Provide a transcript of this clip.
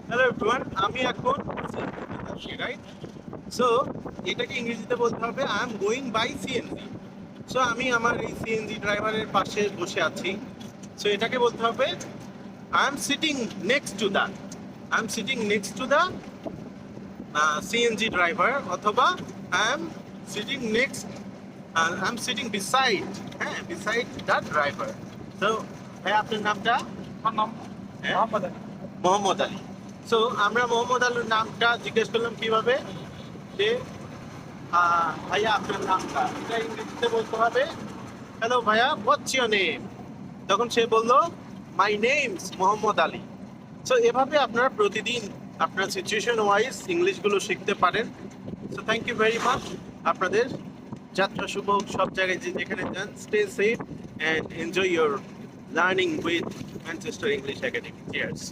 Hello everyone, আমি এখন right. So এটাকে ইংরেজিতে বলতে হবে I am going by CNG. So আমি আমার এই সিএনজি ড্রাইভারের পাশে বসে আছি। সো এটাকে বলতে হবে I am sitting next to the I am sitting next to the CNG driver, অথবা I am sitting next I am sitting beside, হ্যাঁ, বিসাইড দ্য ড্রাইভার। সো ভাই, আপনার নামটা? আমার নাম হ্যাঁ, মোহাম্মদ আলী। মোহাম্মদ আলী। সো আমরা মোহাম্মদ আলীর নামটা জিজ্ঞেস করলাম কিভাবে, যে ভাইয়া আপনার নামটা, এটা ইংরেজিতে বলতে হবে হ্যালো ভাইয়া, হোয়াটস ইওর নেম। তখন সে বলল my names Mohammad Ali. So এভাবে আপনারা প্রতিদিন আপনার সিচুয়েশন ওয়াইজ ইংলিশগুলো শিখতে পারেন। So thank you very much. আপনাদের যাত্রা শুভ হোক, সব জায়গায় যে যেখানে যান, stay safe and enjoy your learning with Manchester English academy. Cheers.